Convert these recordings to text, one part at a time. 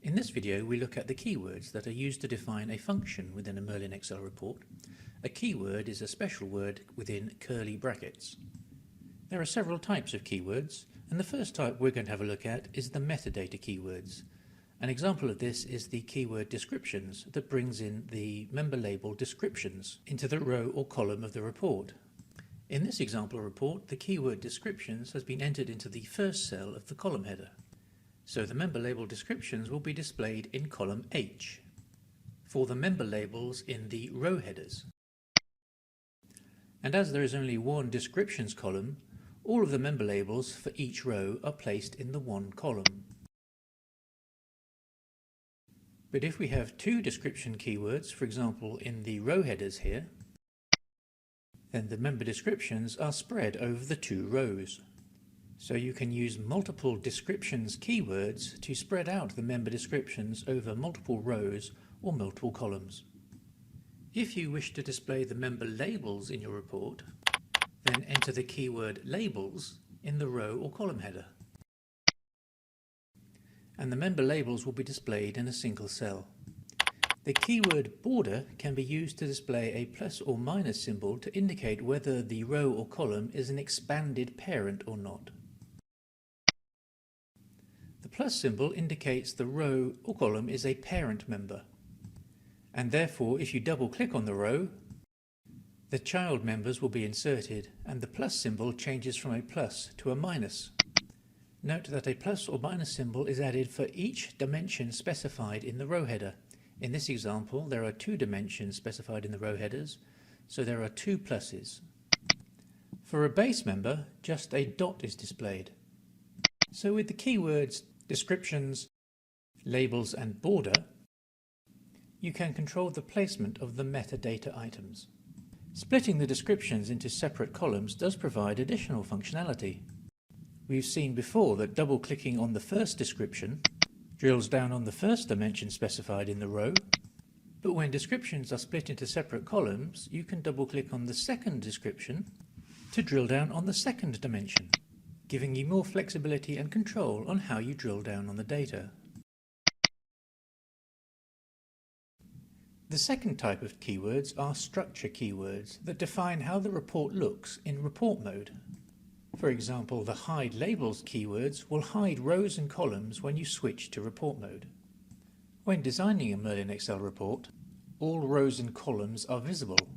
In this video we look at the keywords that are used to define a function within a Merlin Excel report. A keyword is a special word within curly brackets. There are several types of keywords, and the first type we're going to have a look at is the metadata keywords. An example of this is the keyword descriptions that brings in the member label descriptions into the row or column of the report. In this example report, the keyword descriptions has been entered into the first cell of the column header. So the member label descriptions will be displayed in column H for the member labels in the row headers. And as there is only one descriptions column, all of the member labels for each row are placed in the one column. But if we have two description keywords, for example in the row headers here, then the member descriptions are spread over the two rows. So you can use multiple descriptions keywords to spread out the member descriptions over multiple rows or multiple columns. If you wish to display the member labels in your report, then enter the keyword labels in the row or column header. And the member labels will be displayed in a single cell. The keyword border can be used to display a plus or minus symbol to indicate whether the row or column is an expanded parent or not. The plus symbol indicates the row or column is a parent member, and therefore if you double click on the row, the child members will be inserted and the plus symbol changes from a plus to a minus. Note that a plus or minus symbol is added for each dimension specified in the row header. In this example there are 2 dimensions specified in the row headers, so there are 2 pluses. For a base member, just a dot is displayed. So with the keywords descriptions, labels and border, you can control the placement of the metadata items. Splitting the descriptions into separate columns does provide additional functionality. We've seen before that double-clicking on the first description drills down on the first dimension specified in the row, but when descriptions are split into separate columns, you can double-click on the second description to drill down on the second dimension, giving you more flexibility and control on how you drill down on the data. The second type of keywords are structure keywords that define how the report looks in report mode. For example, the hide labels keywords will hide rows and columns when you switch to report mode. When designing a Merlin Excel report, all rows and columns are visible,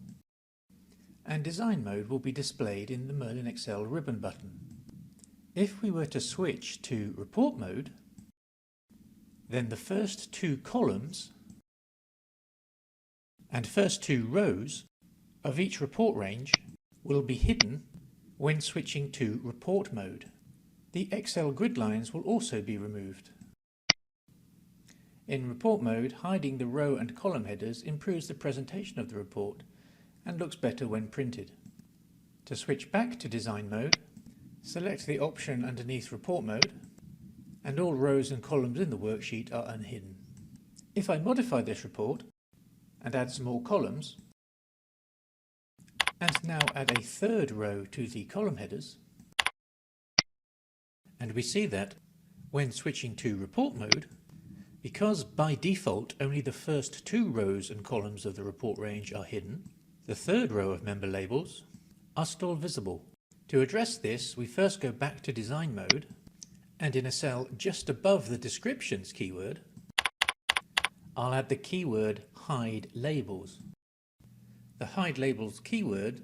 and design mode will be displayed in the Merlin Excel ribbon button. If we were to switch to report mode, then the first 2 columns and first 2 rows of each report range will be hidden when switching to report mode. The Excel grid lines will also be removed. In report mode, hiding the row and column headers improves the presentation of the report and looks better when printed. To switch back to design mode, select the option underneath report mode, and all rows and columns in the worksheet are unhidden. If I modify this report and add some more columns, and now add a third row to the column headers, and we see that when switching to report mode, because by default only the first 2 rows and columns of the report range are hidden, the third row of member labels are still visible. To address this, we first go back to design mode, and in a cell just above the descriptions keyword, I'll add the keyword hide labels. The hide labels keyword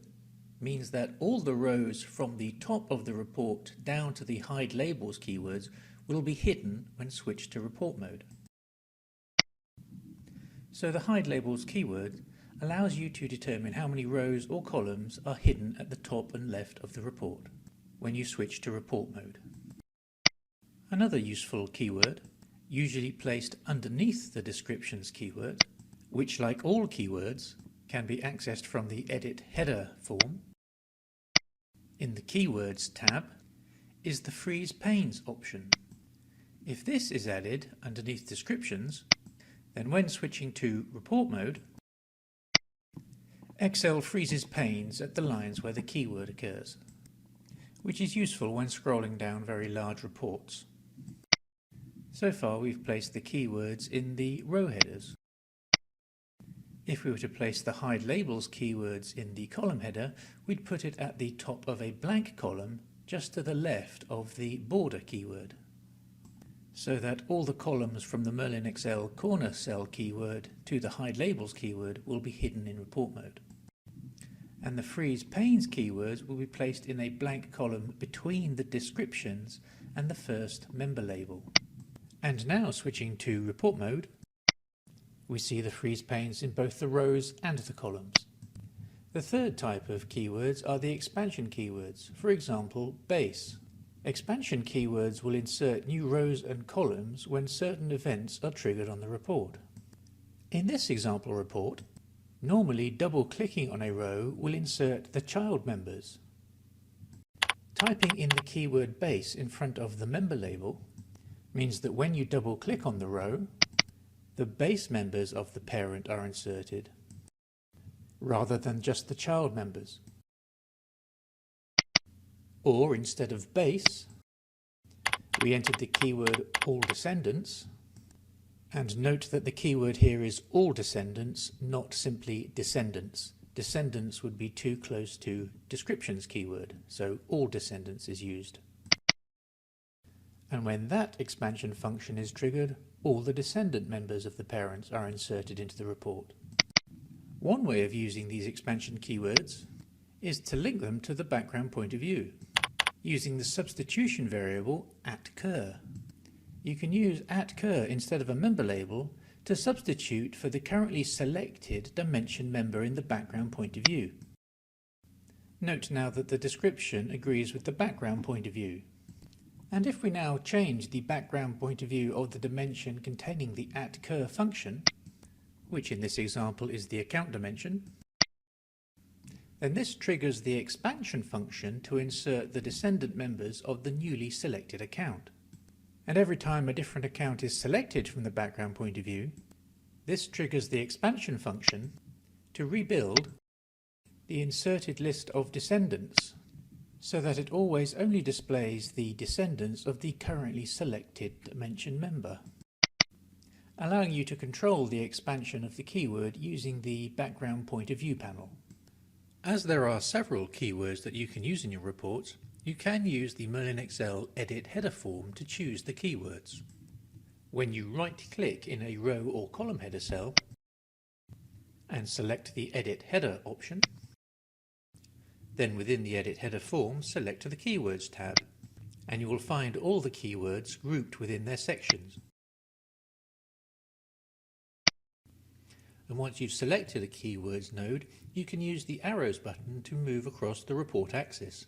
means that all the rows from the top of the report down to the hide labels keywords will be hidden when switched to report mode. So the hide labels keyword allows you to determine how many rows or columns are hidden at the top and left of the report when you switch to report mode. Another useful keyword, usually placed underneath the descriptions keyword, which like all keywords can be accessed from the Edit Header form, in the Keywords tab, is the Freeze Panes option. If this is added underneath descriptions, then when switching to report mode, Excel freezes panes at the lines where the keyword occurs, which is useful when scrolling down very large reports. So far we've placed the keywords in the row headers. If we were to place the hide labels keywords in the column header, we'd put it at the top of a blank column just to the left of the border keyword, so that all the columns from the Merlin Excel corner cell keyword to the hide labels keyword will be hidden in report mode. And the freeze panes keywords will be placed in a blank column between the descriptions and the first member label. And now switching to report mode, we see the freeze panes in both the rows and the columns. The third type of keywords are the expansion keywords, for example, base. Expansion keywords will insert new rows and columns when certain events are triggered on the report. In this example report, normally double-clicking on a row will insert the child members. Typing in the keyword base in front of the member label means that when you double-click on the row, the base members of the parent are inserted, rather than just the child members. Or instead of base, we entered the keyword all descendants, and note that the keyword here is all descendants, not simply descendants. Descendants would be too close to descriptions keyword, so all descendants is used. And when that expansion function is triggered, all the descendant members of the parents are inserted into the report. One way of using these expansion keywords is to link them to the background point of view, using the substitution variable @cur. You can use @cur instead of a member label to substitute for the currently selected dimension member in the background point of view. Note now that the description agrees with the background point of view. And if we now change the background point of view of the dimension containing the @cur function, which in this example is the account dimension, then this triggers the expansion function to insert the descendant members of the newly selected account. And every time a different account is selected from the background point of view, this triggers the expansion function to rebuild the inserted list of descendants, so that it always only displays the descendants of the currently selected dimension member, allowing you to control the expansion of the keyword using the background point of view panel. As there are several keywords that you can use in your reports, you can use the Merlin Excel Edit Header form to choose the keywords. When you right-click in a row or column header cell and select the Edit Header option, then within the Edit Header form select the Keywords tab, and you will find all the keywords grouped within their sections. And once you've selected a keywords node, you can use the arrows button to move across the report axis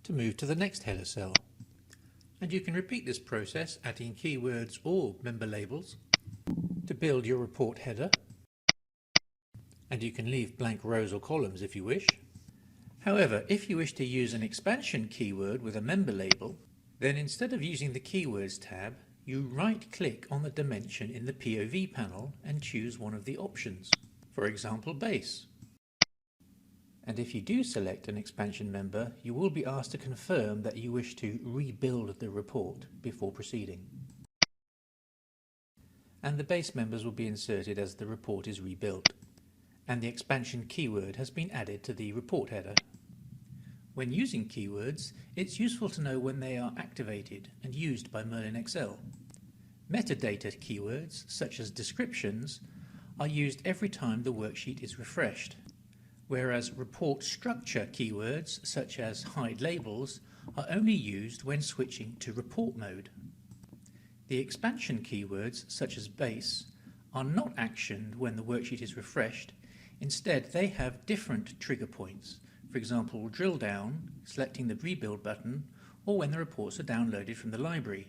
to move to the next header cell. And you can repeat this process adding keywords or member labels to build your report header, and you can leave blank rows or columns if you wish. However, if you wish to use an expansion keyword with a member label, then instead of using the Keywords tab, you right-click on the dimension in the POV panel and choose one of the options, for example base. And if you do select an expansion member, you will be asked to confirm that you wish to rebuild the report before proceeding. And the base members will be inserted as the report is rebuilt, and the expansion keyword has been added to the report header. When using keywords, it's useful to know when they are activated and used by Merlin Excel. Metadata keywords, such as descriptions, are used every time the worksheet is refreshed, whereas report structure keywords, such as hide labels, are only used when switching to report mode. The expansion keywords, such as base, are not actioned when the worksheet is refreshed. Instead, they have different trigger points. For example, drill down, selecting the rebuild button, or when the reports are downloaded from the library.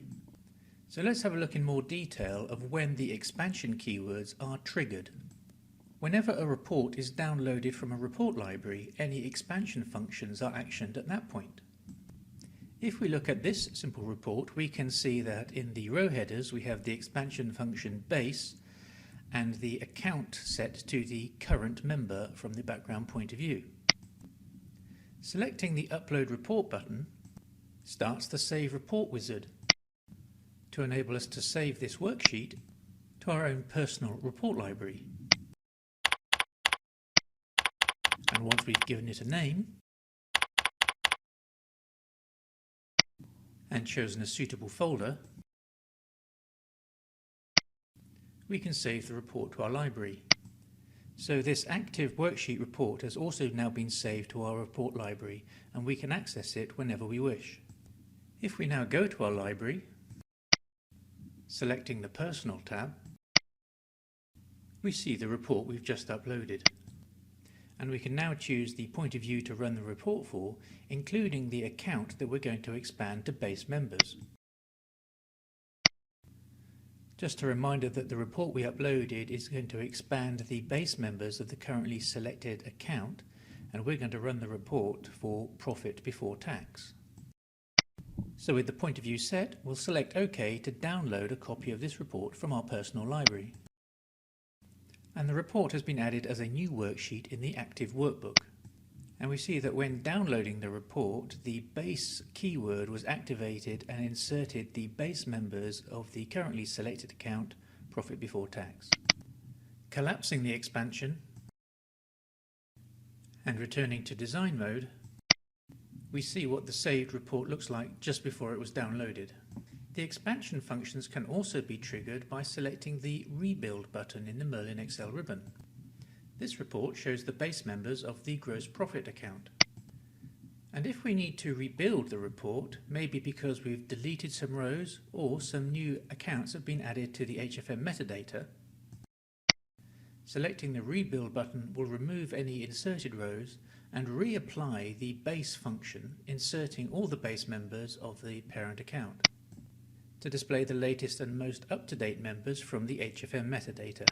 So let's have a look in more detail of when the expansion keywords are triggered. Whenever a report is downloaded from a report library, any expansion functions are actioned at that point. If we look at this simple report, we can see that in the row headers we have the expansion function base and the account set to the current member from the background point of view. Selecting the Upload Report button starts the Save Report wizard. to enable us to save this worksheet to our own personal report library. And once we've given it a name and chosen a suitable folder, we can save the report to our library. So this active worksheet report has also now been saved to our report library, and we can access it whenever we wish. If we now go to our library, selecting the Personal tab, we see the report we've just uploaded. And we can now choose the point of view to run the report for, including the account that we're going to expand to base members. Just a reminder that the report we uploaded is going to expand the base members of the currently selected account, and we're going to run the report for profit before tax. So with the point of view set, we'll select OK to download a copy of this report from our personal library. And the report has been added as a new worksheet in the active workbook. And we see that when downloading the report, the base keyword was activated and inserted the base members of the currently selected account, profit before tax. Collapsing the expansion and returning to design mode, we see what the saved report looks like just before it was downloaded. The expansion functions can also be triggered by selecting the Rebuild button in the Merlin Excel ribbon. This report shows the base members of the gross profit account. And if we need to rebuild the report, maybe because we've deleted some rows or some new accounts have been added to the HFM metadata, selecting the Rebuild button will remove any inserted rows and reapply the base function, inserting all the base members of the parent account to display the latest and most up-to-date members from the HFM metadata.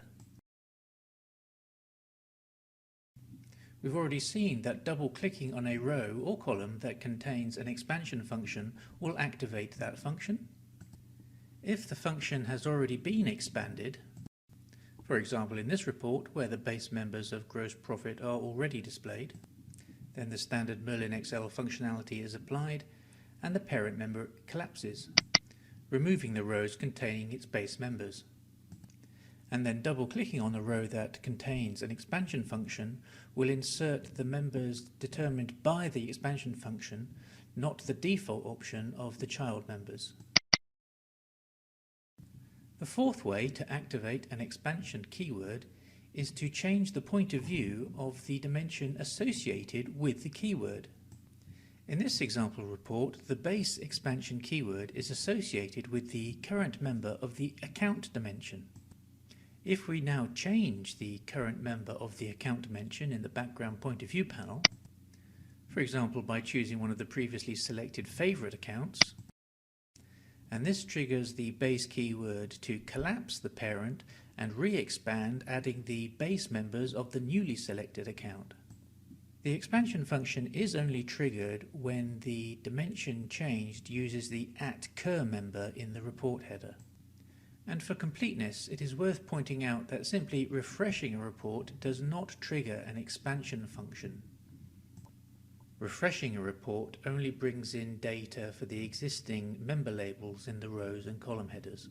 We've already seen that double-clicking on a row or column that contains an expansion function will activate that function. If the function has already been expanded, for example in this report where the base members of gross profit are already displayed, then the standard Merlin Excel functionality is applied and the parent member collapses, removing the rows containing its base members. And then double-clicking on the row that contains an expansion function will insert the members determined by the expansion function, not the default option of the child members. The fourth way to activate an expansion keyword is to change the point of view of the dimension associated with the keyword. In this example report, the base expansion keyword is associated with the current member of the account dimension. If we now change the current member of the account dimension in the background point of view panel, for example by choosing one of the previously selected favorite accounts, and this triggers the base keyword to collapse the parent and re-expand, adding the base members of the newly selected account. The expansion function is only triggered when the dimension changed uses the @cur member in the report header. And for completeness, it is worth pointing out that simply refreshing a report does not trigger an expansion function. Refreshing a report only brings in data for the existing member labels in the rows and column headers.